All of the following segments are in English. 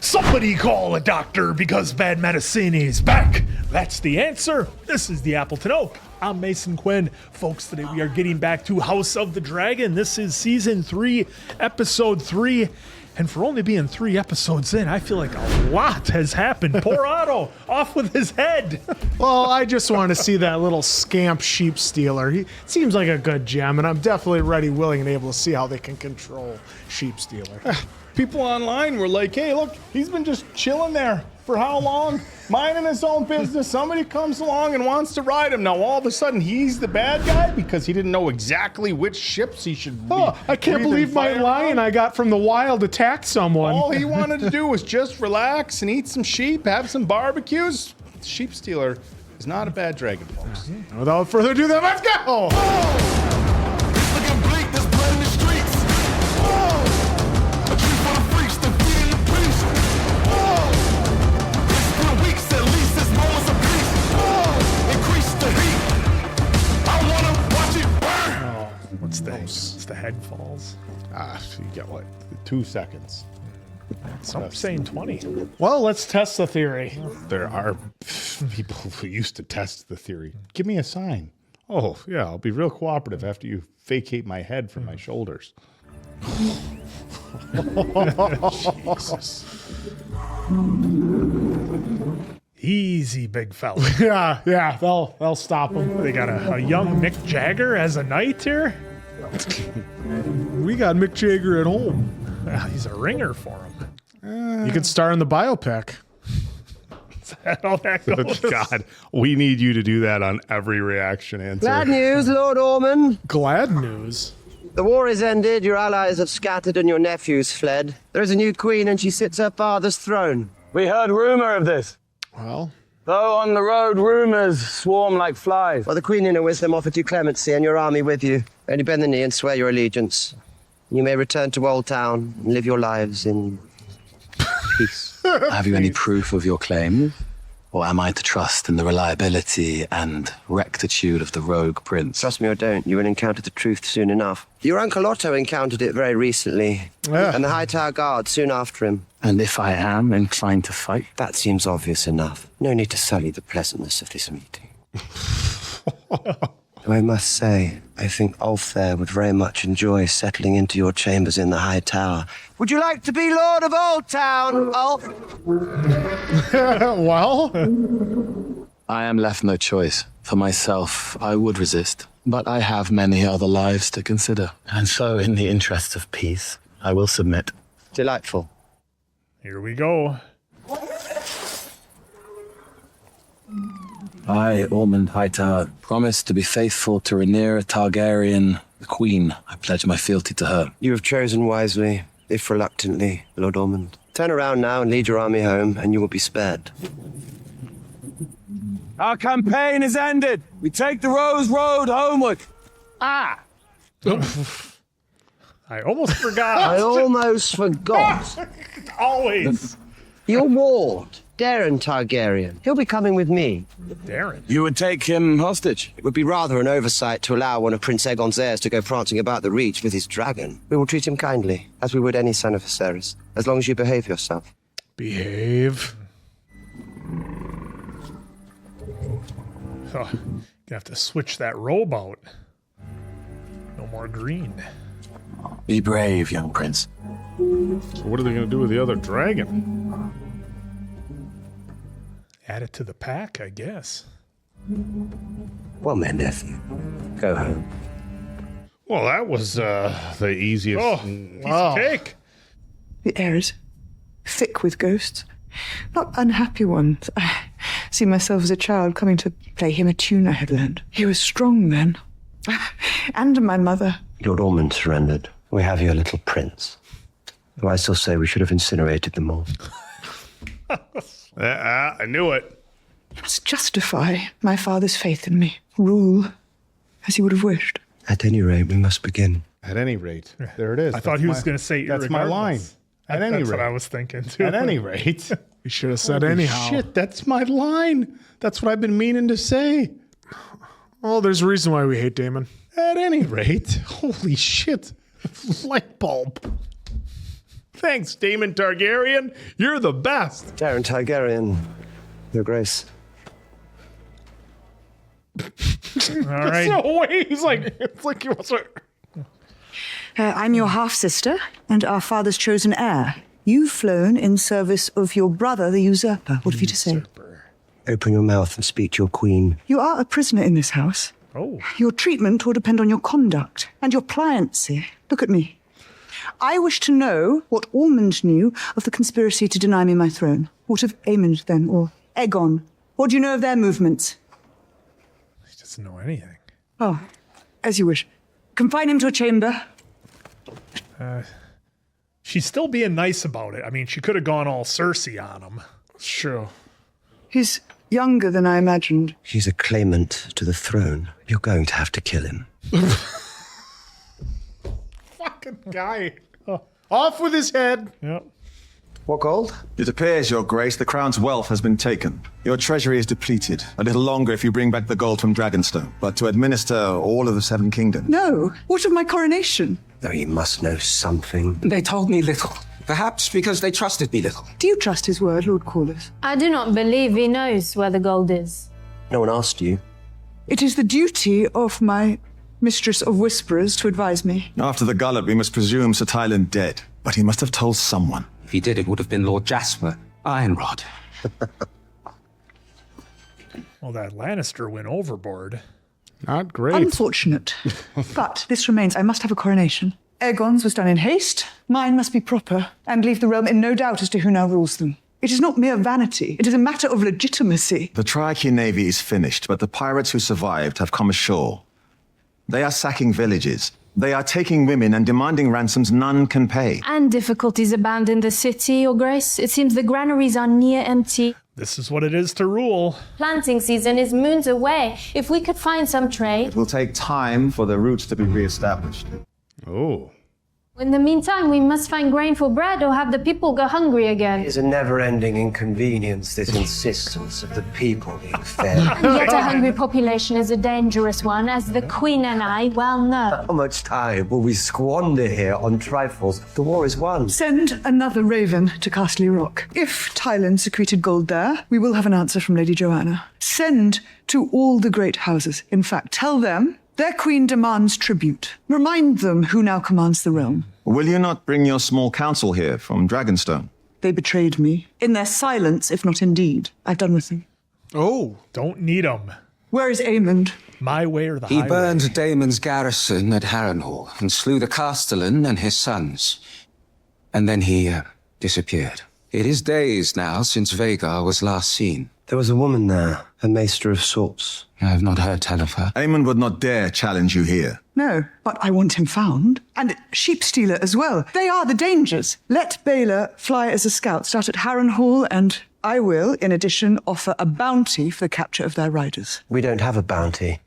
Somebody call a doctor because bad medicine is back. That's the answer. This is the Appleton Oak. I'm Mason Quinn. Folks, today we are getting back to House of the Dragon. This is season 3, episode 3. And for only being 3 episodes in, I feel like a lot has happened. Poor Otto, off with his head. Well, I just want to see that little scamp sheep stealer. He seems like a good gem, and I'm definitely ready, willing, and able to see how they can control sheep stealer. People online were like, hey, look, he's been just chilling there for how long? Minding his own business. Somebody comes along and wants to ride him. Now, all of a sudden, he's the bad guy because he didn't know exactly which ships he should be. Oh, I can't believe my lion I got from the wild attacked someone. All he wanted to do was just relax and eat some sheep, have some barbecues. Sheep stealer is not a bad dragon, folks. Without further ado, then let's go! It's the head falls. You get what? 2 seconds. Some saying 20. Well, let's test the theory. There are people who used to test the theory. Give me a sign. Oh, yeah, I'll be real cooperative after you vacate my head from my shoulders. Jesus. Easy, big fella. Yeah, they'll stop him. They got a young Mick Jagger as a knight here. We got Mick Jagger at home. He's a ringer for him. You could star in the biopic. Is that all that goes? God, we need you to do that on every reaction answer. Glad news, Lord Ormond. Glad news. The war is ended, your allies have scattered and your nephews fled. There is a new queen and she sits her father's throne. We heard rumor of this. Well, Though on the road rumors swarm like flies. Well, the queen in her wisdom offered you clemency and your army with you. Only bend the knee and swear your allegiance. You may return to Old Town and live your lives in peace. Have you any proof of your claim? Or am I to trust in the reliability and rectitude of the rogue prince? Trust me or don't, you will encounter the truth soon enough. Your uncle Otto encountered it very recently. Yeah. And the Hightower Guard soon after him. And if I am inclined to fight? That seems obvious enough. No need to sully the pleasantness of this meeting. I must say, I think Ulf there would very much enjoy settling into your chambers in the High Tower. Would you like to be Lord of Old Town, Ulf? well, I am left no choice. For myself, I would resist. But I have many other lives to consider. And so, in the interests of peace, I will submit. Delightful. Here we go. I, Ormond Hightower, promise to be faithful to Rhaenyra Targaryen, the Queen. I pledge my fealty to her. You have chosen wisely, if reluctantly, Lord Ormond. Turn around now and lead your army home, and you will be spared. Our campaign is ended. We take the Rose Road homeward. I almost forgot. I almost forgot. Always. Your ward, Darren Targaryen. He'll be coming with me. Darren. You would take him hostage. It would be rather an oversight to allow one of Prince Aegon's heirs to go prancing about the Reach with his dragon. We will treat him kindly, as we would any son of Viserys, as long as you behave yourself. Behave. Oh, gonna have to switch that robe out. No more green. Be brave, young prince. So what are they going to do with the other dragon? Add it to the pack, I guess. Well, my nephew, go home. Well, that was the easiest. Oh, piece of cake. The air is thick with ghosts, not unhappy ones. I see myself as a child coming to play him a tune I had learned. He was strong then, and my mother. Lord Ormond surrendered. We have your little prince. Though I still say we should have incinerated them all. I knew it. He must justify my father's faith in me, rule as he would have wished. At any rate, we must begin. At any rate, there it is. I thought he was going to say that's my line. irregardless. At any That's rate. what I was thinking, too. At any rate. we should have said Holy anyhow. Shit, that's my line. That's what I've been meaning to say. Oh, there's a reason why we hate Damon. At any rate, holy shit. Light bulb. Thanks, Daemon Targaryen. You're the best. Darren Targaryen, Your Grace. All right. No way. He's like, it's like he wants to. I'm your half-sister and our father's chosen heir. You've flown in service of your brother, the usurper. What have you to say? Open your mouth and speak to your queen. You are a prisoner in this house. Oh. Your treatment will depend on your conduct and your pliancy. Look at me. I wish to know what Ormond knew of the conspiracy to deny me my throne. What of Aemond, then, or Aegon? What do you know of their movements? He doesn't know anything. Oh, as you wish. Confine him to a chamber. She's still being nice about it. I mean, she could have gone all Cersei on him. Sure. He's younger than I imagined. He's a claimant to the throne. You're going to have to kill him. Fucking guy. Off with his head. Yep. What gold? It appears, Your Grace, the crown's wealth has been taken. Your treasury is depleted. A little longer if you bring back the gold from Dragonstone. But to administer all of the Seven Kingdoms. No. What of my coronation? Though you must know something. They told me little. Perhaps because they trusted me little. Do you trust his word, Lord Corlys? I do not believe he knows where the gold is. No one asked you. It is the duty of my mistress of whisperers to advise me. After the gullet, we must presume Sir Tylan dead. But he must have told someone. If he did, it would have been Lord Jasper Ironrod. Well, that Lannister went overboard. Not great. Unfortunate. But this remains. I must have a coronation. Aegon's was done in haste. Mine must be proper and leave the realm in no doubt as to who now rules them. It is not mere vanity. It is a matter of legitimacy. The Triarchy Navy is finished, but the pirates who survived have come ashore. They are sacking villages. They are taking women and demanding ransoms none can pay. And difficulties abound in the city, Your Grace. It seems the granaries are near empty. This is what it is to rule. Planting season is moons away. If we could find some trade. It will take time for the routes to be re-established. Oh. In the meantime, we must find grain for bread or have the people go hungry again. It's a never-ending inconvenience, this insistence of the people being fed. And yet a hungry population is a dangerous one, as the Queen and I well know. How much time will we squander here on trifles? The war is won. Send another raven to Castle Rock. If Tylan secreted gold there, we will have an answer from Lady Joanna. Send to all the great houses. In fact, tell them their queen demands tribute. Remind them who now commands the realm. Will you not bring your small council here from Dragonstone? They betrayed me. In their silence, if not in deed. I've done with them. Oh. Don't need them. Where is Aemond? My way or the He highway. burned Daemon's garrison at Harrenhal and slew the Castellan and his sons. And then he disappeared. It is days now since Vhagar was last seen. There was a woman there, a maester of sorts. I have not heard tell of her. Aemon would not dare challenge you here. No, but I want him found. And sheep stealer as well. They are the dangers. Let Baylor fly as a scout, start at Harrenhal, and I will, in addition, offer a bounty for the capture of their riders. We don't have a bounty.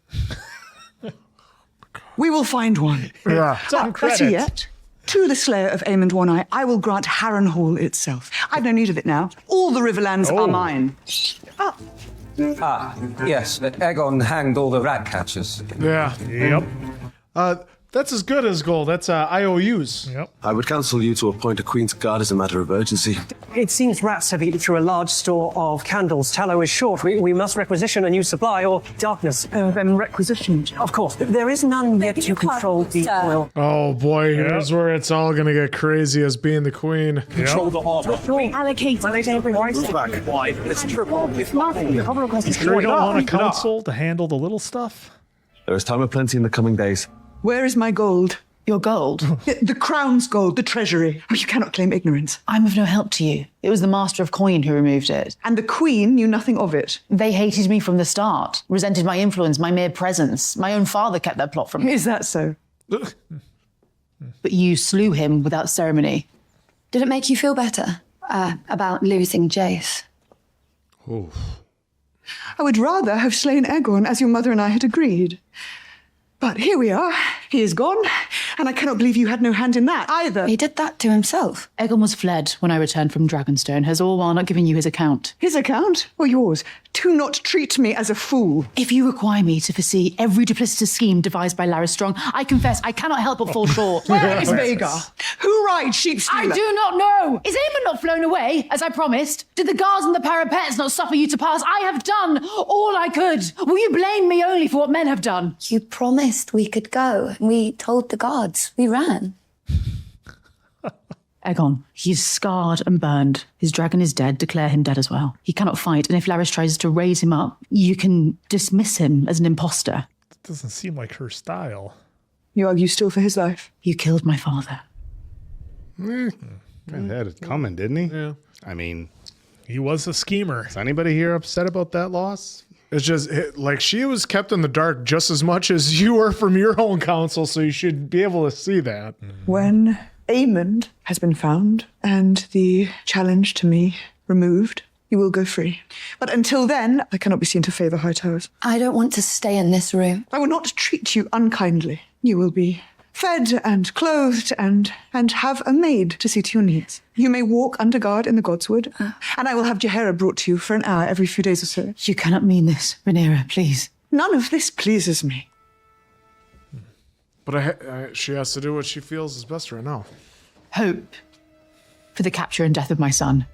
We will find one. Yeah. on Better credit. yet, to the slayer of Aemond One-Eye, I will grant Harrenhal itself. I've no need of it now. All the Riverlands are mine. Yes, that Aegon hanged all the rat catchers. Yeah. Yep. That's as good as gold. That's IOUs. Yep. I would counsel you to appoint a Queen's Guard as a matter of urgency. It seems rats have eaten through a large store of candles. Tallow is short. We must requisition a new supply or darkness. Then requisitioned. Of course. There is none yet to control the oil. Oh boy, here's where it's all gonna get crazy as being the queen. Control the harbor. Allocate every Back wide. It's triple. Sure you don't want a council to handle the little stuff? There is time aplenty in the coming days. Where is my gold? Your gold? The crown's gold, the treasury. Oh, you cannot claim ignorance. I'm of no help to you. It was the Master of Coin who removed it. And the Queen knew nothing of it. They hated me from the start, resented my influence, my mere presence. My own father kept their plot from me. Is that so? But you slew him without ceremony. Did it make you feel better about losing Jace? I would rather have slain Aegon, as your mother and I had agreed. But here we are. He is gone, And I cannot believe you had no hand in that either. He did that to himself. Aegon was fled when I returned from Dragonstone, has all while not giving you his account. His account or yours? Do not treat me as a fool. If you require me to foresee every duplicitous scheme devised by Larys Strong, I confess I cannot help but fall short. Where is Vhagar? Who rides Sheepstealer? I do not know. Is Aemon not flown away, as I promised? Did the guards and the parapets not suffer you to pass? I have done all I could. Will you blame me only for what men have done? You promised we could go. We told the guards. We ran. Aegon, he's scarred and burned. His dragon is dead. Declare him dead as well. He cannot fight, and if Larys tries to raise him up, you can dismiss him as an imposter. It doesn't seem like her style. You argue still for his life. You killed my father. Kind of had it coming, didn't he? Yeah. I mean, he was a schemer. Is anybody here upset about that loss? It's just like she was kept in the dark just as much as you were from your own counsel, so you should be able to see that. When Aemond has been found and the challenge to me removed, you will go free. But until then, I cannot be seen to favour high towers. I don't want to stay in this room. I will not treat you unkindly. You will be fed and clothed and have a maid to see to your needs. You may walk under guard in the Godswood, and I will have Jaehaera brought to you for an hour every few days or so. You cannot mean this, Rhaenyra, please. None of this pleases me. But she has to do what she feels is best right now. Hope for the capture and death of my son.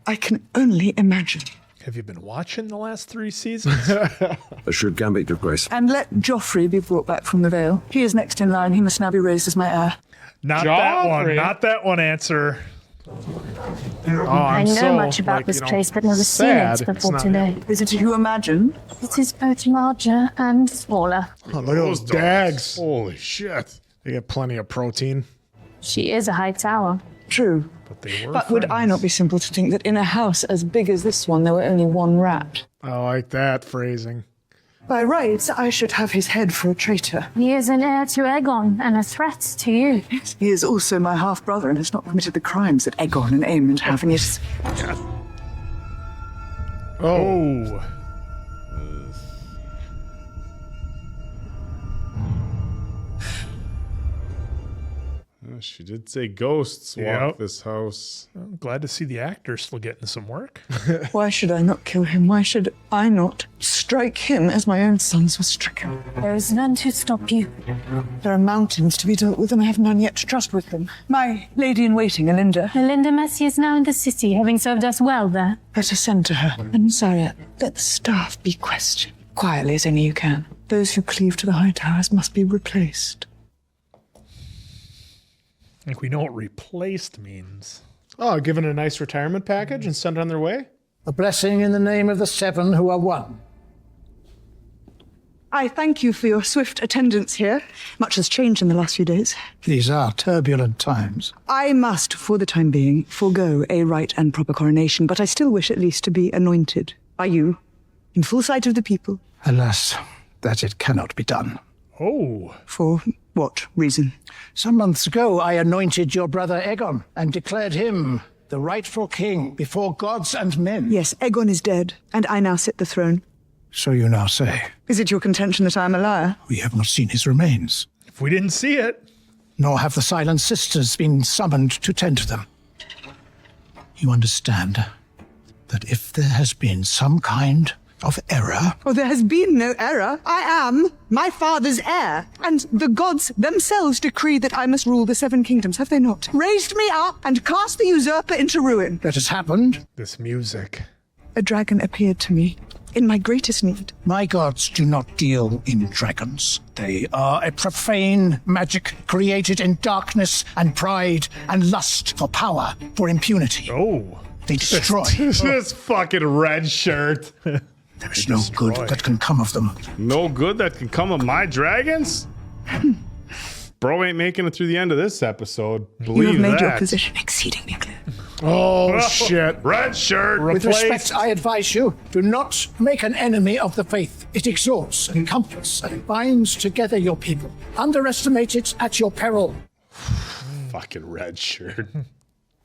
I can only imagine. Have you been watching the last 3 seasons? A shrewd gambit, Your Grace. And let Joffrey be brought back from the Vale. He is next in line. He must now be raised as my heir. Not that one. Not that one answer. I know much about this place, but never seen it before today. Is it you imagine? It is both larger and smaller. Oh, look at those dags. Holy shit. They get plenty of protein. She is a high tower. True. But they were But would I not be simple to think that in a house as big as this one, there were only one rat? I like that phrasing. By rights, I should have his head for a traitor. He is an heir to Aegon and a threat to you. He is also my half-brother and has not committed the crimes that Aegon and Aemond have, and yet... Oh. She did say ghosts walk this house. I'm glad to see the actor still getting some work. Why should I not kill him? Why should I not strike him as my own sons were stricken? There is none to stop you. There are mountains to be dealt with, and I have none yet to trust with them. My lady-in-waiting, Elinda. Elinda Massey is now in the city, having served us well there. Better send to her. And Saria, let the staff be questioned. Quietly as only you can. Those who cleave to the high towers must be replaced. I think we know what replaced means. Oh, given a nice retirement package and sent on their way? A blessing in the name of the 7 who are one. I thank you for your swift attendance here. Much has changed in the last few days. These are turbulent times. I must, for the time being, forego a right and proper coronation, but I still wish at least to be anointed by you, in full sight of the people. Alas, that it cannot be done. Oh. For what reason? Some months ago, I anointed your brother Aegon and declared him the rightful king before gods and men. Yes, Aegon is dead, and I now sit the throne. So you now say. Is it your contention that I am a liar? We have not seen his remains. If we didn't see it. Nor have the Silent Sisters been summoned to tend to them. You understand that if there has been some kind of error... Oh, there has been no error. I am my father's heir. And the gods themselves decree that I must rule the 7 kingdoms, have they not? Raised me up and cast the usurper into ruin. That has happened. This music. A dragon appeared to me in my greatest need. My gods do not deal in dragons. They are a profane magic created in darkness and pride and lust for power, for impunity. Oh. They destroy. This fucking red shirt. There is no good that can come of them. No good that can come of my dragons? Bro ain't making it through the end of this episode. Believe you have made that. your position exceedingly clear. Oh, shit. Red shirt. With respect, I advise you, do not make an enemy of the faith. It exalts and comforts and binds together your people. Underestimate it at your peril. Fucking red shirt.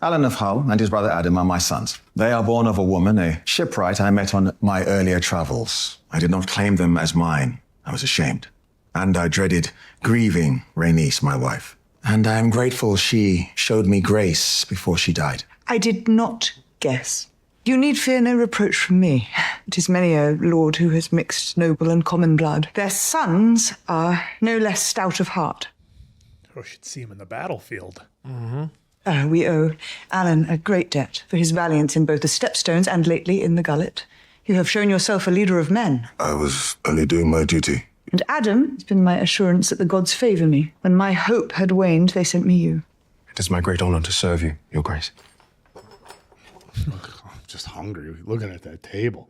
Alan of Hull and his brother Adam are my sons. They are born of a woman, a shipwright I met on my earlier travels. I did not claim them as mine. I was ashamed. And I dreaded grieving Rhaenys, my wife. And I am grateful she showed me grace before she died. I did not guess. You need fear no reproach from me. It is many a lord who has mixed noble and common blood. Their sons are no less stout of heart. Oh, should see him in the battlefield. We owe Alan a great debt for his valiance in both the Stepstones and lately in the Gullet. You have shown yourself a leader of men. I was only doing my duty. And Adam has been my assurance that the gods favour me. When my hope had waned, they sent me you. It is my great honor to serve you, Your Grace. I'm just hungry looking at that table.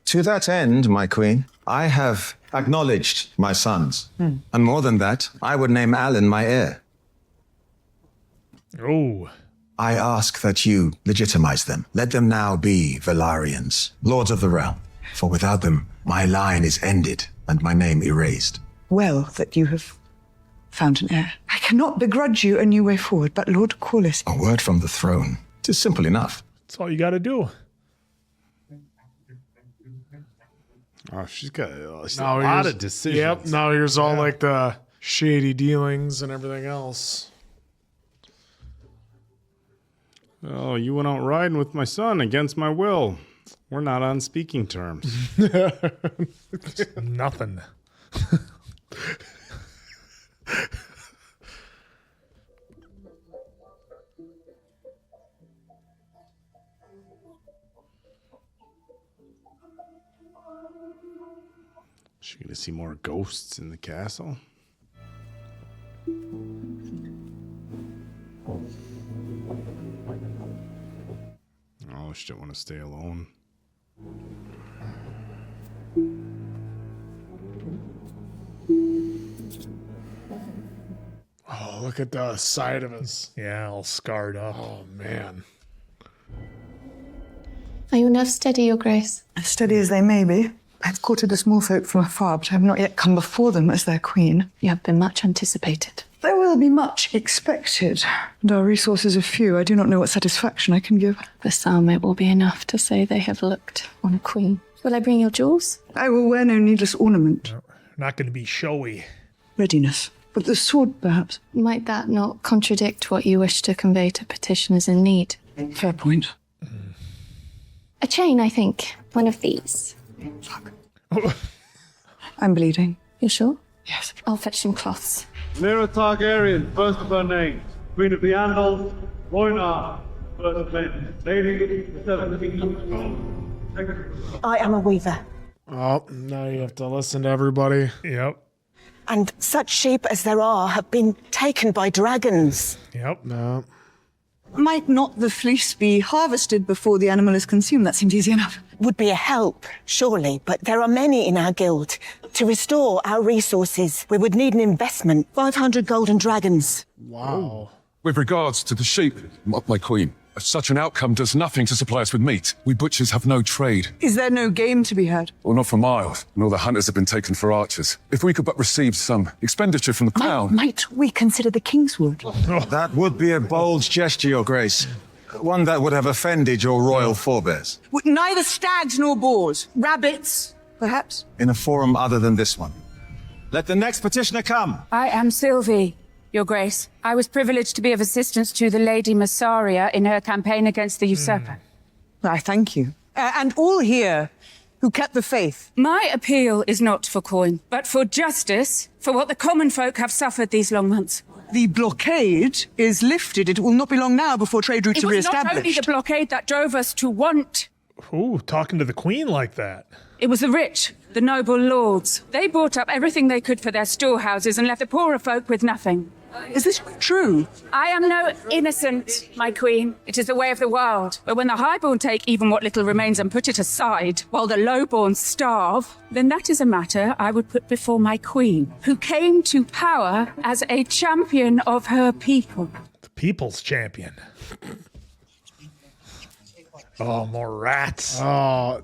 To that end, my queen, I have acknowledged my sons. And more than that, I would name Alan my heir. Oh. I ask that you legitimize them. Let them now be Valarians, lords of the realm. For without them, my line is ended and my name erased. Well that you have found an heir. I cannot begrudge you a new way forward, but Lord Corlys... A word from the throne. 'Tis simple enough. That's all you got to do. Oh, she's got a lot of decisions. Yep, now here's all like the shady dealings and everything else. Oh, you went out riding with my son against my will. We're not on speaking terms. Nothing. She gonna see more ghosts in the castle? Oh, she don't want to stay alone. Oh, look at the side of his. Yeah, all scarred up. Oh, man. Are your nerves steady, Your Grace? As steady as they may be. I've courted the small folk from afar, but I have not yet come before them as their queen. You have been much anticipated. There will be much expected, and our resources are few. I do not know what satisfaction I can give. For some, it will be enough to say they have looked on a queen. Will I bring your jewels? I will wear no needless ornament. No, not going to be showy. Readiness. But the sword, perhaps. Might that not contradict what you wish to convey to petitioners in need? Fair point. A chain, I think. One of these. Fuck. I'm bleeding. You sure? Yes. I'll fetch some cloths. Lyra Targaryen, first of her name, Queen of the Andals, Rhoynar, first of men, Lady of the 17th. I am a weaver. Oh, now you have to listen to everybody. Yep. And such sheep as there are have been taken by dragons. Yep. No. Might not the fleece be harvested before the animal is consumed? That seems easy enough. Would be a help, surely, but there are many in our guild. To restore our resources, we would need an investment. 500 golden dragons. Wow. With regards to the sheep, my queen, such an outcome does nothing to supply us with meat. We butchers have no trade. Is there no game to be had? Well, not for miles, and all the hunters have been taken for archers. If we could but receive some expenditure from the crown... Might we consider the Kingswood? That would be a bold gesture, Your Grace. One that would have offended your royal forebears. Neither stags nor boars. Rabbits, perhaps? In a forum other than this one. Let the next petitioner come. I am Sylvie, Your Grace. I was privileged to be of assistance to the Lady Massaria in her campaign against the usurper. I thank you. And all here who kept the faith. My appeal is not for coin, but for justice, for what the common folk have suffered these long months. The blockade is lifted. It will not be long now before trade routes are re-established. It was not only the blockade that drove us to want. Ooh, talking to the queen like that. It was the rich, the noble lords. They bought up everything they could for their storehouses and left the poorer folk with nothing. Is this true? I am no innocent, my queen. It is the way of the world. But when the highborn take even what little remains and put it aside, while the lowborn starve, then that is a matter I would put before my queen, who came to power as a champion of her people. The people's champion. Oh, more rats. Oh,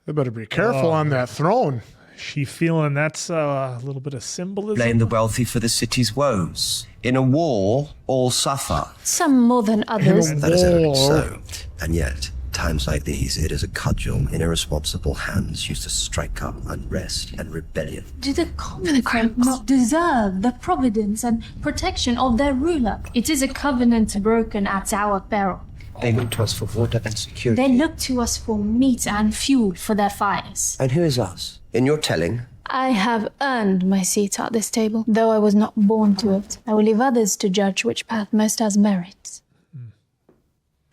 they better be careful on that throne. She feeling that's a little bit of symbolism? Blame the wealthy for the city's woes. In a war, all suffer. Some more than others. That is evidently so. And yet, times like these, it is a cudgel in irresponsible hands used to strike up unrest and rebellion. Do the common folk not deserve the providence and protection of their ruler? It is a covenant broken at our peril. They look to us for water and security. They look to us for meat and fuel for their fires. And who is us? In your telling, I have earned my seat at this table, though I was not born to it. I will leave others to judge which path most has merit.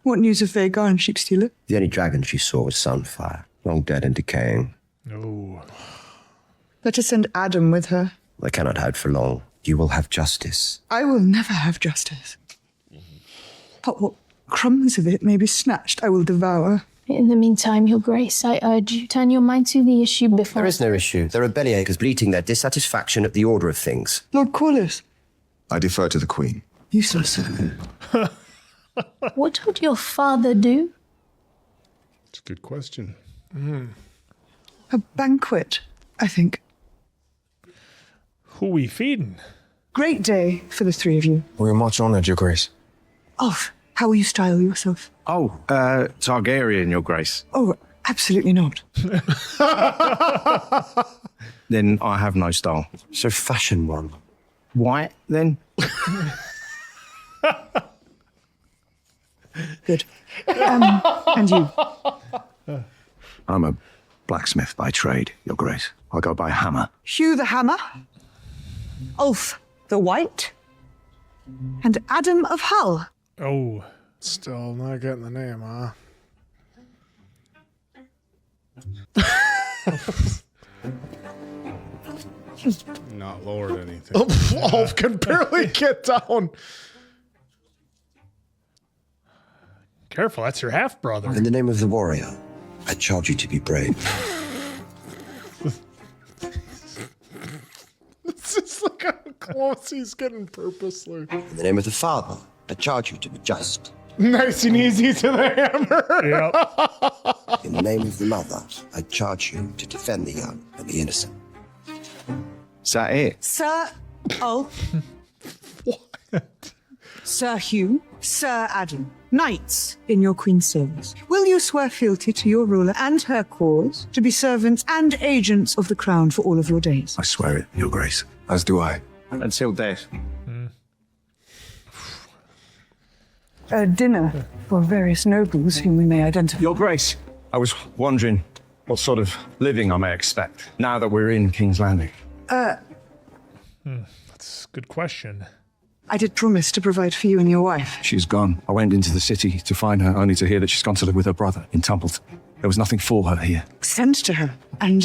What news of Vagar and Sheepstealer? the only dragon she saw was Sunfire, long dead and decaying. No. Let us send Adam with her. I cannot hide for long. You will have justice. I will never have justice. But what crumbs of it may be snatched, I will devour. In the meantime, Your Grace, I urge you, turn your mind to the issue before... There is no issue. There are bellyachers bleating their dissatisfaction at the order of things. Lord Corliss. I defer to the Queen. Useless. What would your father do? It's a good question. A banquet, I think. Who we feeding? Great day for the three of you. We're much honored, Your Grace. Ulf, how will you style yourself? Oh, Targaryen, Your Grace. Oh, absolutely not. Then I have no style. So fashion one. White, then? Good. And you? I'm a blacksmith by trade, Your Grace. I go by hammer. Hugh the Hammer. Ulf the White. And Adam of Hull. Oh. Still not getting the name, huh? Not lowered anything. Ulf can barely get down. Careful, that's your half-brother. In the name of the warrior, I charge you to be brave. It's just like how close he's getting purposely. In the name of the father, I charge you to be just. Nice and easy to the hammer. In the name of the mother, I charge you to defend the young and the innocent. Is that it? Sir Ulf. Sir Hugh. Sir Adam. Knights in your queen's service. Will you swear fealty to your ruler and her cause, to be servants and agents of the crown for all of your days? I swear it, Your Grace. As do I. Until death. A dinner for various nobles whom we may identify. Your Grace, I was wondering what sort of living I may expect now that we're in King's Landing. That's a good question. I did promise to provide for you and your wife. She's gone. I went into the city to find her, only to hear that she's gone to live with her brother in Tumpleton. There was nothing for her here. Send to her, and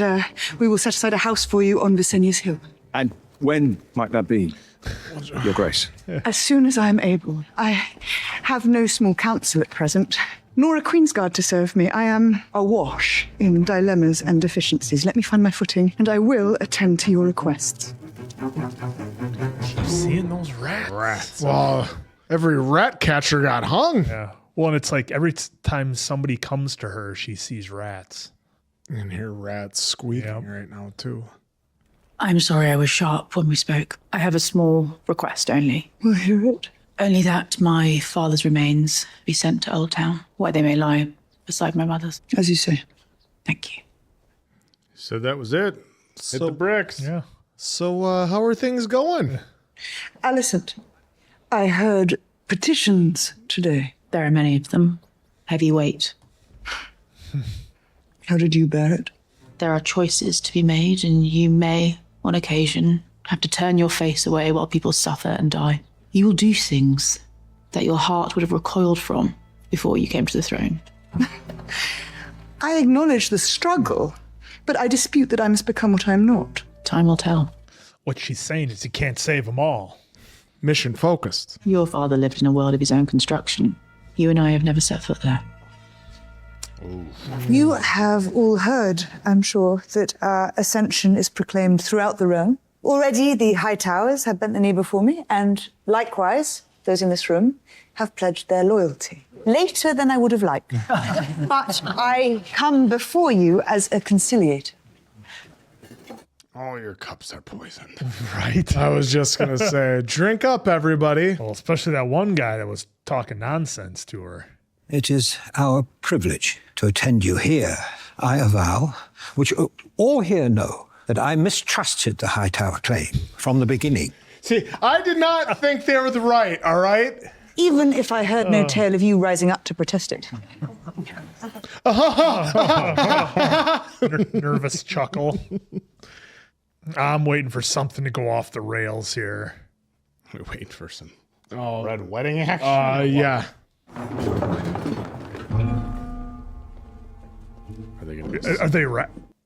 we will set aside a house for you on Visenius Hill. And when might that be, Your Grace? As soon as I am able. I have no small council at present, nor a Queen's Guard to serve me. I am awash in dilemmas and deficiencies. Let me find my footing, and I will attend to your requests. Keep seeing those rats. Well, every rat catcher got hung. Yeah. Well, and it's like every time somebody comes to her, she sees rats. And hear rats squeaking right now, too. I'm sorry I was sharp when we spoke. I have a small request only. We'll hear it. Only that my father's remains be sent to Old Town, where they may lie beside my mother's. As you say. Thank you. Said that was it. Hit the bricks. Yeah. So, how are things going? Alicent, I heard petitions today. There are many of them. Heavy weight. How did you bear it? There are choices to be made, and you may, on occasion, have to turn your face away while people suffer and die. You will do things that your heart would have recoiled from before you came to the throne. I acknowledge the struggle, but I dispute that I must become what I am not. Time will tell. What she's saying is you can't save them all. Mission focused. Your father lived in a world of his own construction. You and I have never set foot there. You have all heard, I'm sure, that our ascension is proclaimed throughout the realm. Already the high towers have bent the knee before me, and likewise, those in this room have pledged their loyalty. Later than I would have liked. But I come before you as a conciliator. All your cups are poisoned. Right. I was just going to say, drink up, everybody. Well, especially that one guy that was talking nonsense to her. It is our privilege to attend you here. I avow, which all here know, that I mistrusted the Hightower claim from the beginning. See, I did not think they were the right, all right? Even if I heard no tale of you rising up to protest it. Nervous chuckle. I'm waiting for something to go off the rails here. We're waiting for some red wedding action. Yeah. Are they gonna be? Are they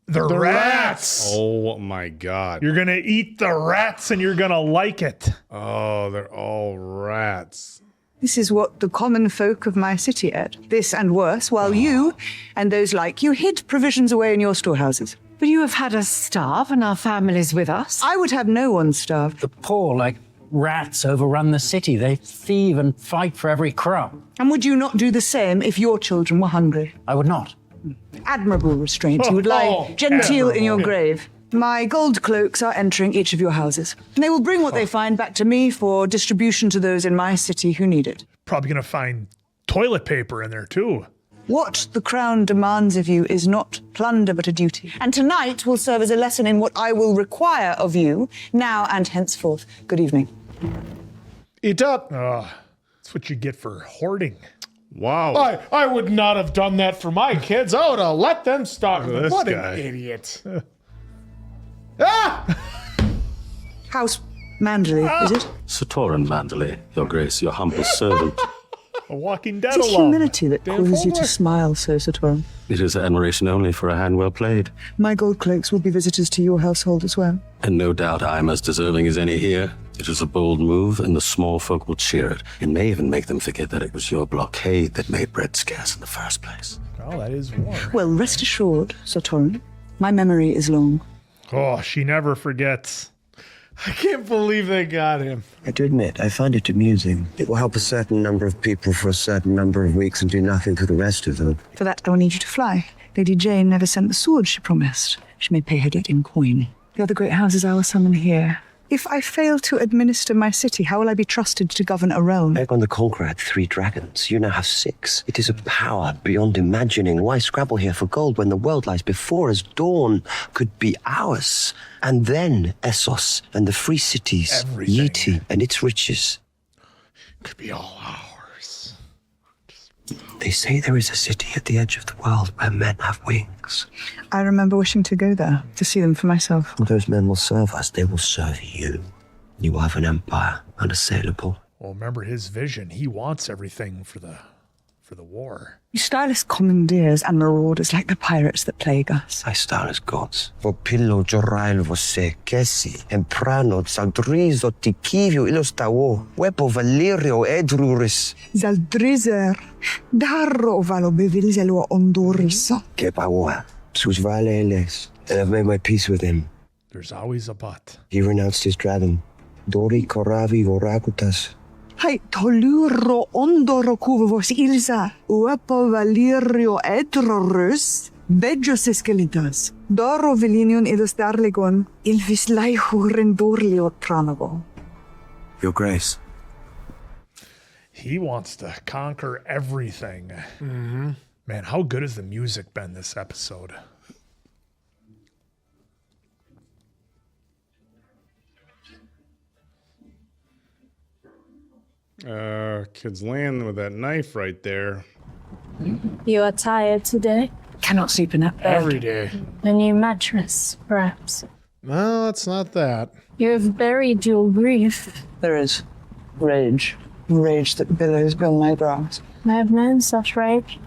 They're rats. Oh my god. You're gonna eat the rats and you're gonna like it. Oh, they're all rats. This is what the common folk of my city ate. This and worse, while you and those like you hid provisions away in your storehouses. But you have had us starve and our families with us. I would have no one starved. The poor, like rats, overrun the city. They thieve and fight for every crumb. And would you not do the same if your children were hungry? I would not. Admirable restraint. You would lie genteel in your grave. My gold cloaks are entering each of your houses. And they will bring what they find back to me for distribution to those in my city who need it. Probably gonna find toilet paper in there too. What the crown demands of you is not plunder but a duty. And tonight will serve as a lesson in what I will require of you now and henceforth. Good evening. Eat up. That's what you get for hoarding. Wow. I would not have done that for my kids. I would have let them starve. This What guy. an idiot. House Manderley, is it? Sir Torrin Manderley, your grace, your humble servant. A Walking Dead Is it alum. humility that causes you to smile so, Sir Torrin? It is admiration only for a hand well played. My gold cloaks will be visitors to your household as well. And no doubt I am as deserving as any here. It is a bold move, and the small folk will cheer it. It may even make them forget that it was your blockade that made bread scarce in the first place. Oh, that is war. Well, rest assured, Sir Torrin, my memory is long. Oh, she never forgets. I can't believe they got him. I have to admit, I find it amusing. It will help a certain number of people for a certain number of weeks and do nothing for the rest of them. For that, I will need you to fly. Lady Jane never sent the sword she promised. She may pay her debt in coin. The other great houses I will summon here. If I fail to administer my city, how will I be trusted to govern a realm? Aegon the Conqueror had 3 dragons. You now have 6. It is a power beyond imagining. Why scrabble here for gold when the world lies before us? Dawn could be ours. And then Essos and the free cities, Yeti and its riches. Could be all ours. They say there is a city at the edge of the world where men have wings. I remember wishing to go there, to see them for myself. Those men will serve us. They will serve you. You will have an empire, unassailable. Well, remember his vision. He wants everything for the war. You style us commandeers and marauders like the pirates that plague us. I style as gods. Vopillo Jorail você Kessi, Emprano Zaldrizo Tikivio Ilostawo, Wepo Valerio Edruris. Zaldrizer, Darro Valo Bevilzelo Ondoris. Kepawa, Sus Valeles, and I've made my peace with him. There's always a but. He renounced his dragon. Dori Koravi Vorakutas. Hai toluro ondoro kuvos ilza, uepo valirio edrorus, bejos escelitas, doro velinion ilus darligon, ilvis laihu rendorlio tranavo. Your Grace. He wants to conquer everything. Mm-hmm. Man, how good has the music been this episode? Kid's laying with that knife right there. You are tired today? Cannot sleep in that bed. Every day. A new mattress, perhaps. No, it's not that. You have buried your grief. There is rage. Rage that billows beyond my brows. I have known such rage.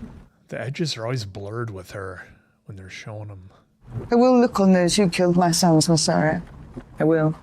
The edges are always blurred with her when they're showing them. I will look on those who killed my sons, Massaria. I will.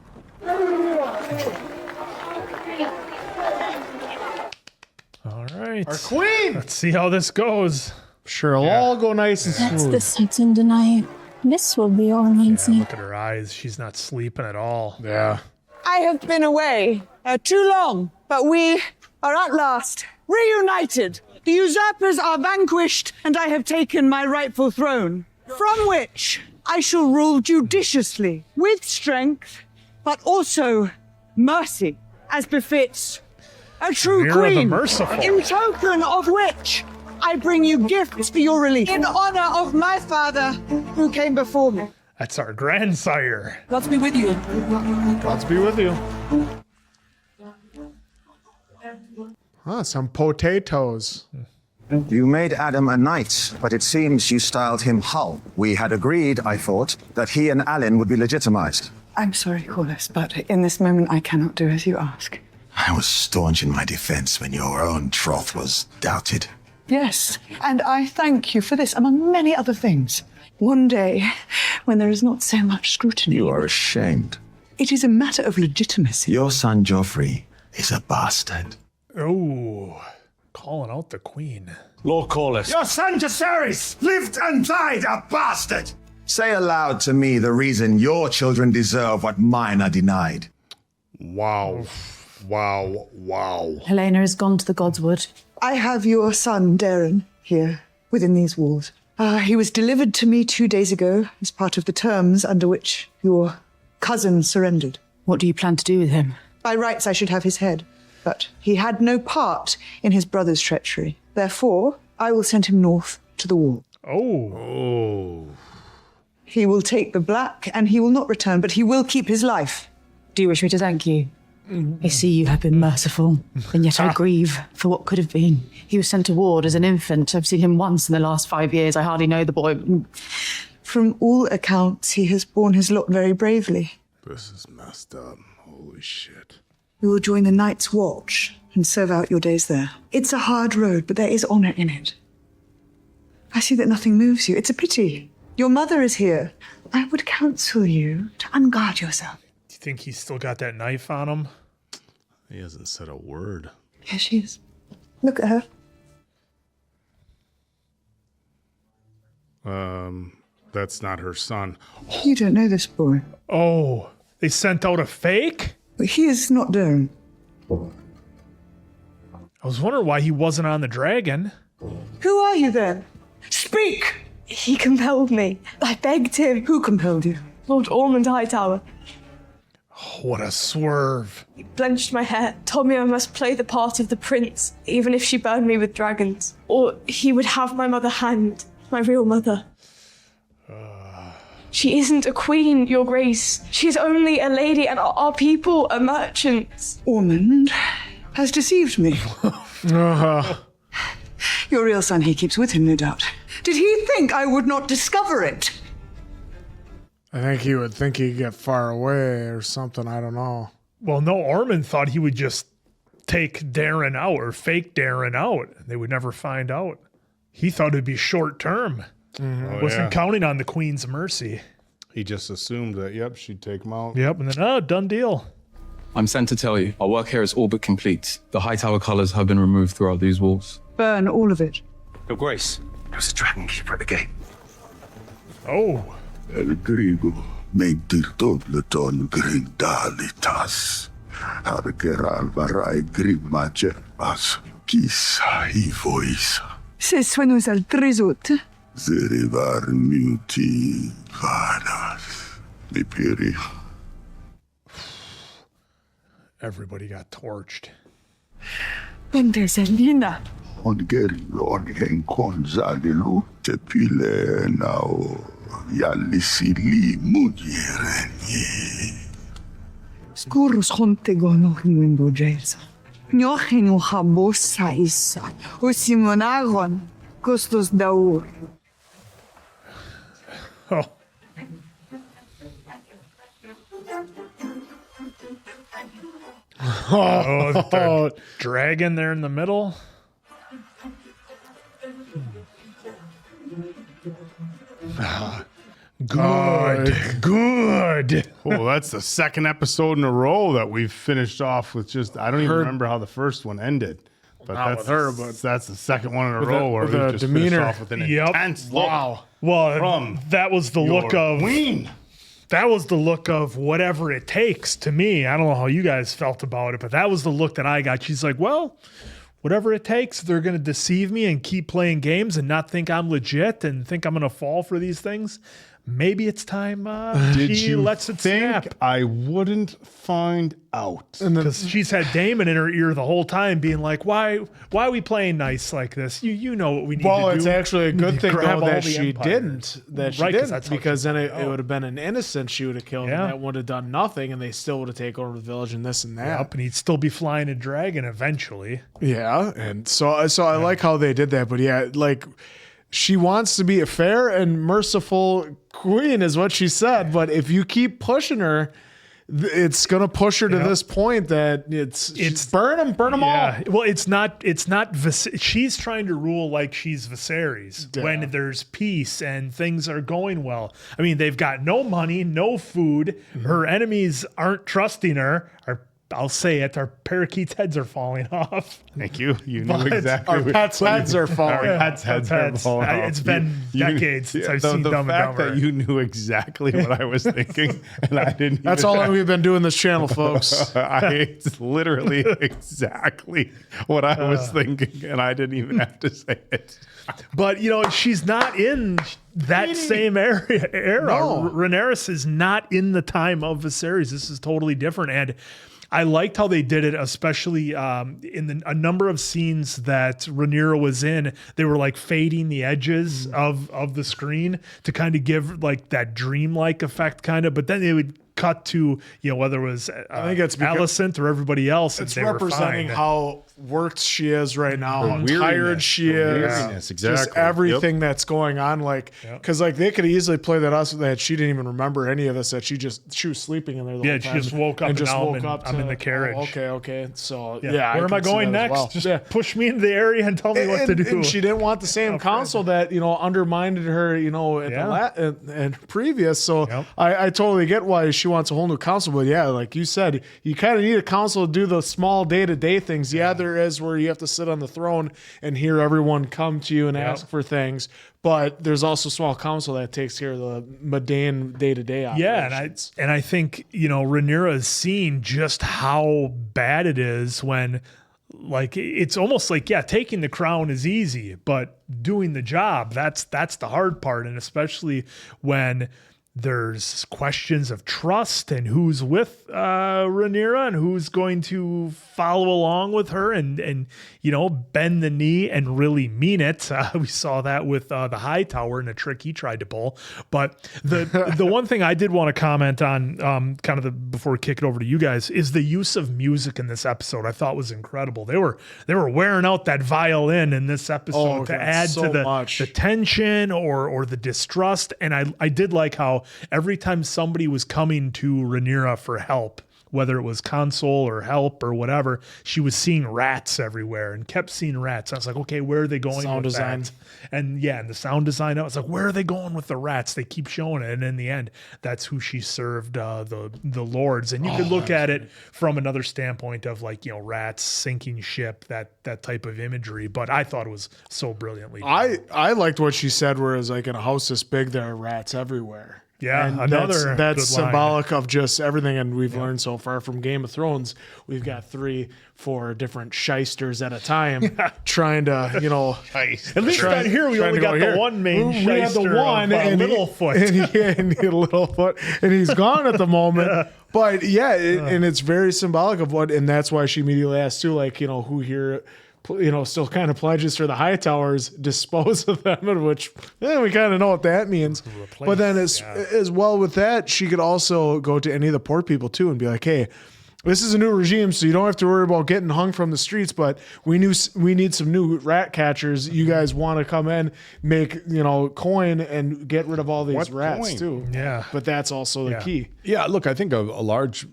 All right. Our queen! Let's see how this goes. Sure, it'll all go nice and That's smooth. the Satan deny. This will be all easy. Look at her eyes. She's not sleeping at all. Yeah. I have been away too long, but we are at last reunited. The usurpers are vanquished, and I have taken my rightful throne, from which I shall rule judiciously, with strength, but also mercy, as befits a true Mirror of the queen, merciful. in token of which I bring you gifts for your relief in honor of my father who came before me. That's our grandsire. Gods be with you. Gods be with you. Some potatoes. You made Adam a knight, but it seems you styled him Hull. We had agreed, I thought, that he and Alan would be legitimized. I'm sorry, Corliss, but in this moment I cannot do as you ask. I was staunch in my defense when your own troth was doubted. Yes, and I thank you for this, among many other things. One day, when there is not so much scrutiny... You are ashamed. It is a matter of legitimacy. Your son Joffrey is a bastard. Oh, calling out the queen. Lord Corliss. Your son Jacaerys lived and died a bastard! Say aloud to me the reason your children deserve what mine are denied. Wow. Wow. Wow. Helena has gone to the Godswood. I have your son, Darren, here, within these walls. He was delivered to me 2 days ago as part of the terms under which your cousin surrendered. What do you plan to do with him? By rights, I should have his head, but he had no part in his brother's treachery. Therefore, I will send him north to the wall. Oh. He will take the black, and he will not return, but he will keep his life. Do you wish me to thank you? I see you have been merciful, and yet I grieve for what could have been. He was sent to ward as an infant. I've seen him once in the last 5 years. I hardly know the boy. From all accounts, he has borne his lot very bravely. This is messed up. Holy shit. You will join the Night's Watch and serve out your days there. It's a hard road, but there is honor in it. I see that nothing moves you. It's a pity. Your mother is here. I would counsel you to unguard yourself. Do you think he's still got that knife on him? He hasn't said a word. Here she is. Look at her. That's not her son. You don't know this boy. Oh, they sent out a fake? But he is not Darren. I was wondering why he wasn't on the dragon. Who are you then? Speak! He compelled me. I begged him. Who compelled you? Lord Ormond Hightower. Oh, what a swerve. He blenched my hair, told me I must play the part of the prince, even if she burned me with dragons. Or he would have my mother hanged, my real mother. She isn't a queen, your grace. She's only a lady, and our people are merchants. Ormond has deceived me. Your real son he keeps with him, no doubt. Did he think I would not discover it? I think he would think he'd get far away or something. I don't know. Well, no, Ormond thought he would just take Darren out or fake Darren out. They would never find out. He thought it'd be short term. Oh, Wasn't counting on the Queen's mercy. He just assumed that, yep, she'd take him out. Yep, and then, done deal. I'm sent to tell you, our work here is all but complete. The Hightower colours have been removed throughout these walls. Burn all of it. Your Grace. There's a dragon keeper at the gate. Oh. El griego medirtobleton grindalitas. Hargeral varai grimace as kisa I voisa. Se suenos al trizut. Zerivar muti varas. Mipiri. Everybody got torched. Penteselina. Ongerilon enconzalilu tepile nao yalisili mugiereni. Skurus hontegono hinundo jesa. Nyochinu habosa isa. Usimonagon. Costos daur. Oh. Oh, the dragon there in the middle. Good. Well, that's the second episode in a row that we've finished off with just, I don't even remember how the first one ended. But Not that's with her, but that's the second one in a with row a- where with we a just demeanor. finished off with an intense look. Wow. Well, From that was the look your of queen. That was the look of whatever it takes to me. I don't know how you guys felt about it, but that was the look that I got. She's like, well, whatever it takes, they're going to deceive me and keep playing games and not think I'm legit and think I'm going to fall for these things. maybe it's time Did she you lets it think snap. I wouldn't find out? Because she's had Damon in her ear the whole time being like, why are we playing nice like this? You know what we need to do. Well, it's actually a good thing Grab though all that the she Empire. didn't. That she Right, 'cause didn't, that's how because she then it go. would have been an innocent she would have killed, Yeah. and that would have done nothing, and they still would have taken over the village and this and that. Yep, and he'd still be flying a dragon eventually. Yeah, and so I like how they did that, but yeah, like she wants to be a fair and merciful queen is what she said, but if you keep pushing her, it's gonna push her to this point that it's burn them all. Well, it's not she's trying to rule like she's Viserys when there's peace and things are going well. I mean, they've got no money, no food. Her enemies aren't trusting her. I'll say it, our parakeets' heads are falling off. Thank you. You knew But exactly. Our pets' heads are falling. Our pets' heads are falling off. It's been decades since I've seen the Dumb and fact Dumber. that you knew exactly what I was thinking, and I didn't. That's all we've been doing this channel, folks. It's literally exactly what I was thinking, and I didn't even have to say it. But she's not in that same era. No. Rhaenyra is not in the time of Viserys. This is totally different, and I liked how they did it, especially in a number of scenes that Rhaenyra was in. They were like fading the edges of the screen to kind of give like that dreamlike effect, kind of. But then they would cut to whether it was I think it's because Alicent or everybody else. It's and they representing were fine. how worked she is right now, Her how weariness, tired she her is, weariness, just exactly. everything that's going on. Like, because like they could easily play that she didn't even remember any of this. That she was sleeping in there. The whole She time just woke up and just now woke up. I'm in the carriage. Okay. So Where I am I can see going that as next? well. Just push me into the area and tell me what to do. And she didn't want the same council that undermined her. At and previous. So I totally get why she wants a whole new council. But yeah, like you said, you kind of need a council to do the small day-to-day things. Yeah, there is where you have to sit on the throne and hear everyone come to you and ask for things. But there's also small council that takes care of the mundane day-to-day operations. Yeah, and I think Rhaenyra is seeing just how bad it is when, like, it's almost like taking the crown is easy, but doing the job that's the hard part, and especially when there's questions of trust and who's with Rhaenyra and who's going to follow along with her and bend the knee and really mean it. We saw that with the Hightower and the trick he tried to pull. But the one thing I did want to comment on, before we kick it over to you guys, is the use of music in this episode. I thought was incredible. They were wearing out that violin in this episode to add to the tension or the distrust. And I did like how every time somebody was coming to Rhaenyra for help, whether it was console or help or whatever, she was seeing rats everywhere and kept seeing rats. I was like, okay, where are they going Sound with design. that? And and the sound design, I was like, where are they going with the rats? They keep showing it. And in the end, that's who she served, the lords. And you could look at it from another standpoint of rats sinking ship, that type of imagery. But I thought it was so brilliantly done. I liked what she said, whereas like in a house this big, there are rats everywhere. Yeah, And another that's good line. symbolic of just everything, and we've learned so far from Game of Thrones. We've got 3-4 different shysters at a time, trying to At least down here we only got the one main We had the shyster one of, and Littlefoot. and he had Littlefoot, and he's gone at the moment. But and it's very symbolic of what, and that's why she immediately asked too, like who here. Still kind of pledges for the Hightowers, dispose of them, which we kind of know what that means. But then as well with that, she could also go to any of the poor people too and be like, hey, this is a new regime, so you don't have to worry about getting hung from the streets, but we need some new rat catchers. You guys want to come in, make coin and get rid of all these rats coin? too. Yeah. But that's also the key. Yeah, look, I think a large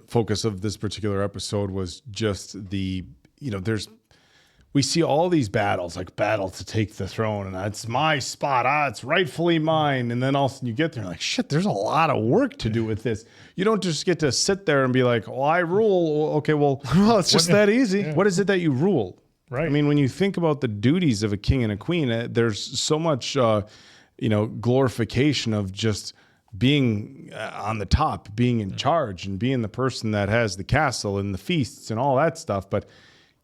focus of this particular episode was just we see all these battles, like battle to take the throne, and it's my spot. It's rightfully mine. And then all of a sudden you get there and like, shit, there's a lot of work to do with this. You don't just get to sit there and be like, well, I rule. Okay, well, it's just that easy. What is it that you rule? Right. I mean, when you think about the duties of a king and a queen, there's so much, glorification of just being on the top, being in charge, and being the person that has the castle and the feasts and all that stuff. But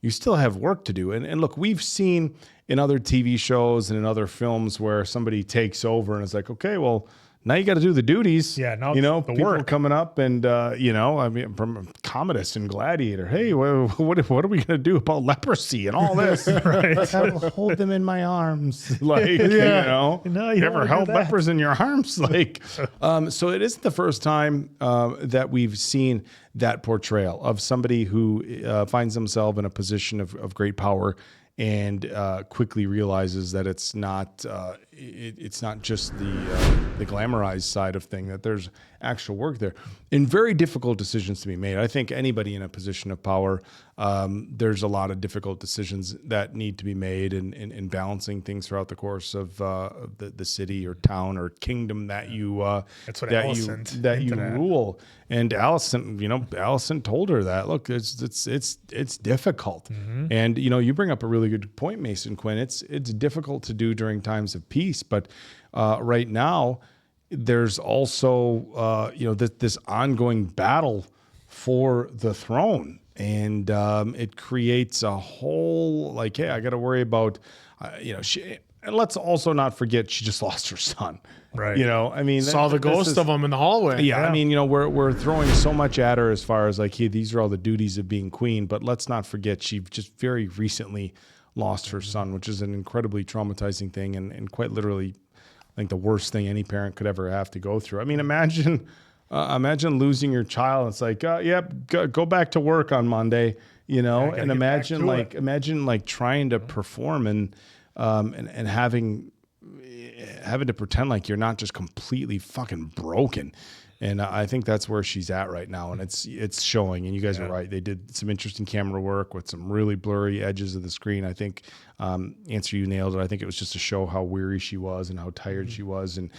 you still have work to do. And look, we've seen in other TV shows and in other films where somebody takes over and is like, okay, well, Now you got to do the duties. Yeah, now you know, it's the people work. coming up and, you know, I mean, from Commodus and Gladiator, hey, what are we going to do about leprosy and all this? Right. I will hold them in my arms. Like, you No, know, you don't ever wanna do held that. lepers in your arms? Like, so it isn't the first time that we've seen that portrayal of somebody who finds themselves in a position of great power and quickly realizes that it's not just the glamorized side of thing, that there's actual work there and very difficult decisions to be made. I think anybody in a position of power, there's a lot of difficult decisions that need to be made in balancing things throughout the course of the city or town or kingdom that you That's what that Allison you rule. And Allison told her that, look, it's difficult. And you bring up a really good point, Mason Quinn. It's difficult to do during times of peace, but right now there's also this ongoing battle for the throne, and it creates a whole hey, I got to worry about she. And let's also not forget she just lost her son. Right. I mean, Saw the ghost of him in the hallway. Yeah, I mean, we're throwing so much at her as far as hey, these are all the duties of being queen, but let's not forget she just very recently lost her son, which is an incredibly traumatizing thing and quite literally, I think, the worst thing any parent could ever have to go through. I mean, imagine losing your child. It's go back to work on Monday, and imagine trying to perform and having to pretend like you're not just completely fucking broken. And I think that's where she's at right now, and it's showing. And you guys are right; they did some interesting camera work with some really blurry edges of the screen. I think, Answer, you nailed it. I think it was just to show how weary she was and how tired she was, and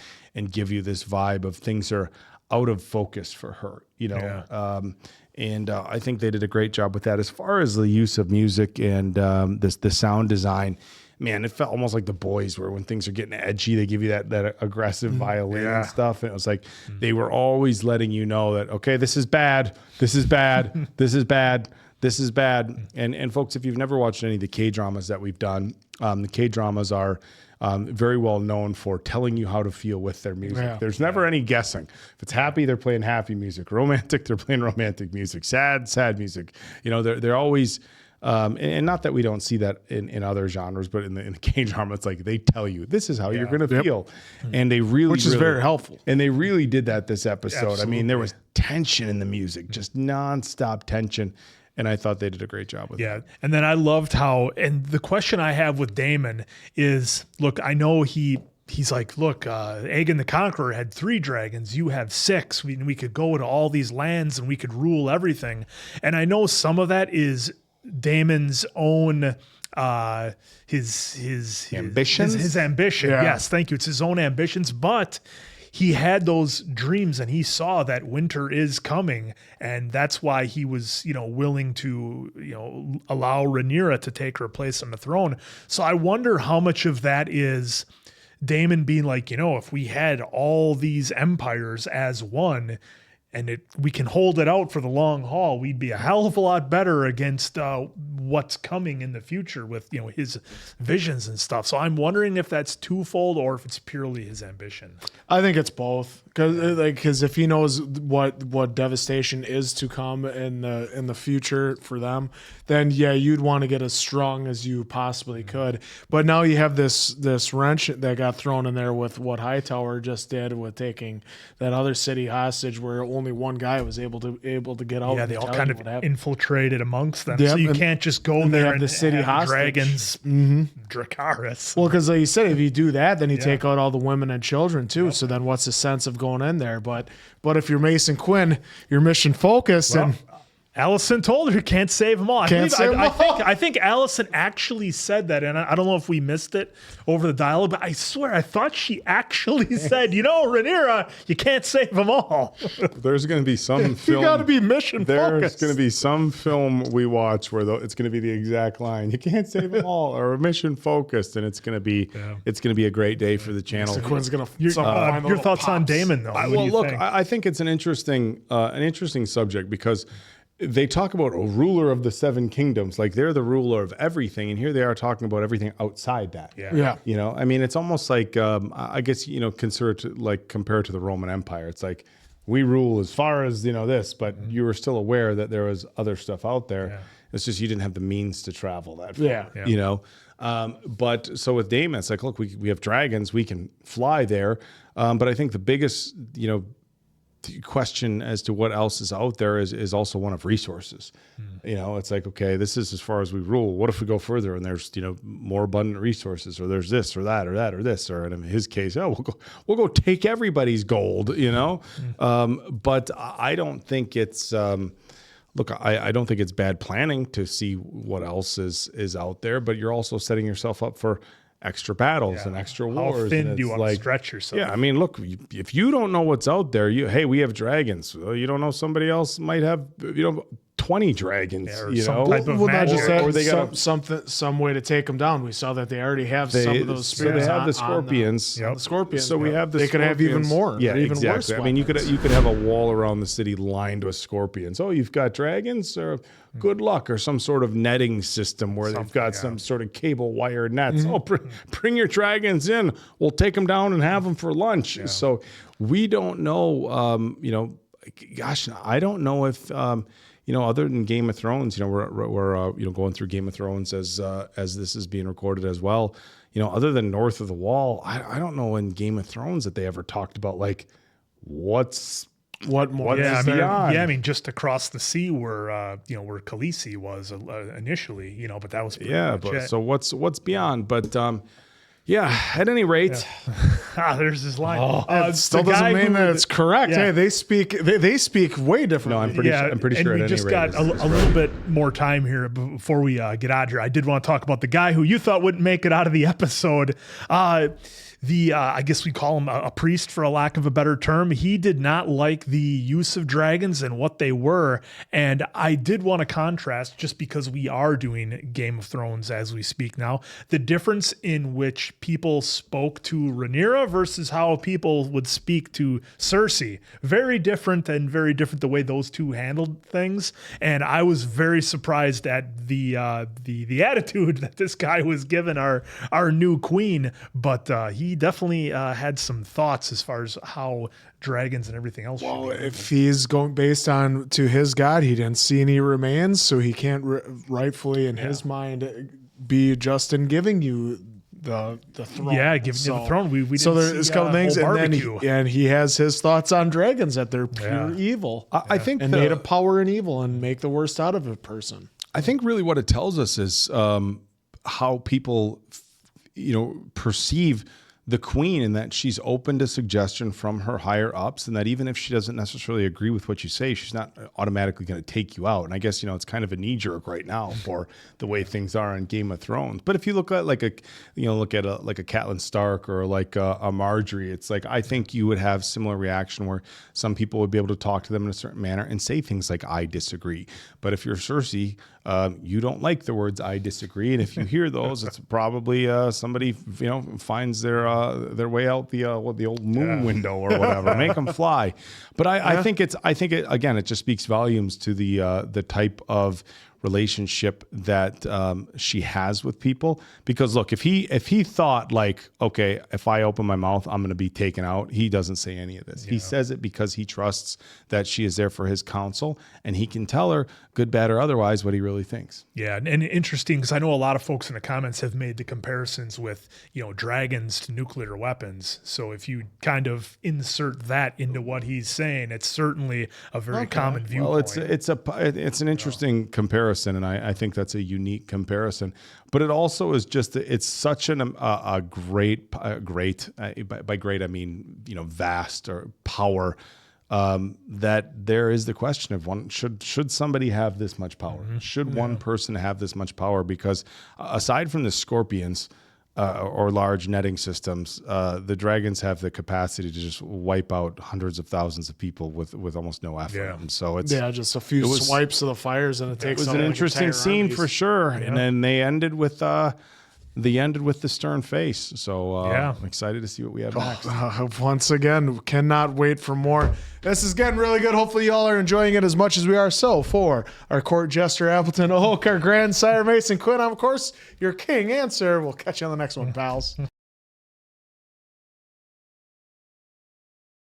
give you this vibe of things are out of focus for her. And I think they did a great job with that. As far as the use of music and the sound design, man, it felt almost like The Boys, where when things are getting edgy, they give you that aggressive violin and stuff. And it was like they were always letting you know that, okay, this is bad, this is bad, this is bad, this is bad. And folks, if you've never watched any of the K-dramas that we've done, the K-dramas are very well known for telling you how to feel with their music. Yeah. There's never any guessing. If it's happy, they're playing happy music. Romantic, they're playing romantic music. Sad, sad music. They're always... and not that we don't see that in other genres, but in the K-drama, it's like they tell you this is how you're going to feel, and they Which is very helpful. And they really did that this episode. Absolutely. I mean, there was tension in the music, just nonstop tension, and I thought they did a great job with it. Yeah, and then I loved how. And the question I have with Damon is, look, I know he's like, look, Aegon the Conqueror had 3 dragons. You have 6. We could go to all these lands and we could rule everything. And I know some of that is Damon's own his ambitions. His ambition. Yeah. Yes, thank you. It's his own ambitions, but he had those dreams and he saw that winter is coming, and that's why he was, willing to, allow Rhaenyra to take her place on the throne. So I wonder how much of that is Daemon being like, if we had all these empires as one, and we can hold it out for the long haul, we'd be a hell of a lot better against what's coming in the future with his visions and stuff. So I'm wondering if that's twofold or if it's purely his ambition. I think it's both, because if he knows what devastation is to come in the future for them, then you'd want to get as strong as you possibly could. But now you have this wrench that got thrown in there with what Hightower just did with taking that other city hostage, where only one guy was able to get out. Yeah, they all kind of infiltrated amongst them, Yep, so you and- can't just go and they there have and the city have hostage. dragons, Dracarys. Well, because like you said, if you do that, then you take out all the women and children too. So then what's the sense of going in there? But if you're Mason Quinn, you're mission focused, and Allison told her you can't save them all. I think Allison actually said that, and I don't know if we missed it over the dialogue, but I swear I thought she actually said, Rhaenyra, you can't save them all. There's going to be some film. you got to be mission There's focused. going to be some film we watch where it's going to be the exact line. You can't save them all, or mission focused, and it's going to be a great day for the channel. Mason Quinn's gonna Your thoughts on Damon, though? I think it's an interesting subject, because they talk about a ruler of the 7 kingdoms, like they're the ruler of everything, and here they are talking about everything outside that. Yeah. You know, I mean, it's almost like I guess compare it to the Roman Empire. It's like we rule as far as this, but you were still aware that there was other stuff out there. Yeah. It's just you didn't have the means to travel that far. Yeah. But so with Daemon, it's like, look, we have dragons, we can fly there. But I think the biggest question as to what else is out there is also one of resources. It's like, okay, this is as far as we rule. What if we go further and there's more abundant resources, or there's this or that or that or this, or in his case, we'll go take everybody's gold. But I don't think it's look, I don't think it's bad planning to see what else is out there, but you're also setting yourself up for extra battles and extra wars. How thin do you want to stretch yourself? Yeah, I mean, look, if you don't know what's out there, hey, we have dragons. Well, you don't know, somebody else might have 20 dragons. Or some type of magic. Or they got some way to take them down. We saw that they already have some of those spirits. So they have the scorpions. The scorpions. So we have the. They could have even more. Yeah, even exactly. Worse I mean, you could have a wall around the city lined with scorpions. Oh, you've got dragons, or good luck, or some sort of netting system where they've got some sort of cable wire nets. Oh, bring your dragons in. We'll take them down and have them for lunch. Yeah. So we don't know. Gosh, I don't know if. Other than Game of Thrones, we're going through Game of Thrones as this is being recorded as well. Other than North of the Wall, I don't know in Game of Thrones that they ever talked about like what more. I mean, just across the sea where where Khaleesi was initially, but that was pretty much it. So what's beyond? But at any rate, there's his line. It still doesn't mean that it's correct. Yeah. Hey, they speak way differently. No, I'm pretty sure. And we just got a little bit more time here before we get out of here. I did want to talk about the guy who you thought wouldn't make it out of the episode. I guess we call him a priest for a lack of a better term. He did not like the use of dragons and what they were. And I did want to contrast, just because we are doing Game of Thrones as we speak now, the difference in which people spoke to Rhaenyra versus how people would speak to Cersei. Very different the way those two handled things. And I was very surprised at the attitude that this guy was given our new queen. But he definitely had some thoughts as far as how dragons and everything else. Well, if he's going based on to his God, he didn't see any remains, so he can't rightfully in his mind be just in giving you the throne. Yeah, giving you the throne. We didn't so there's a couple things, and then he has his thoughts on dragons, that they're pure evil. I think made of power and evil and make the worst out of a person. I think really what it tells us is how people perceive the queen, and that she's open to suggestion from her higher ups, and that even if she doesn't necessarily agree with what you say, she's not automatically going to take you out. And I guess it's kind of a knee jerk right now for the way things are in Game of Thrones. But if you look at like a Catelyn Stark or like a Marjorie, it's like I think you would have similar reaction where some people would be able to talk to them in a certain manner and say things like "I disagree." But if you're Cersei, you don't like the words "I disagree," and if you hear those, it's probably somebody finds their way out the old moon window or whatever. Make them fly. But I think it just speaks volumes to the type of relationship that she has with people. Because look, if he thought like, okay, if I open my mouth, I'm going to be taken out, he doesn't say any of this. Yeah. He says it because he trusts that she is there for his counsel, and he can tell her, good, bad, or otherwise, what he really thinks. Yeah, and interesting, because I know a lot of folks in the comments have made the comparisons with dragons to nuclear weapons. So if you kind of insert that into what he's saying, it's certainly a very common viewpoint. Well, it's an interesting comparison. And I think that's a unique comparison, but it also is just it's such a great by great I mean vast or power that there is the question of should somebody have this much power? Mm-hmm. Should one person have this much power? Because aside from the scorpions or large netting systems, the dragons have the capacity to just wipe out hundreds of thousands of people with almost no effort. Yeah. And so it's just a few swipes of the fires, and it takes. It was an interesting scene for sure. Yeah. And then they ended with the ended with the stern face. So Yeah. I'm excited to see what we have next. Once again, cannot wait for more. This is getting really good. Hopefully, y'all are enjoying it as much as we are. So, for our court jester Appleton Oak, our grandsire Mason Quinn, I'm, of course, your king and sir. We'll catch you on the next one, pals.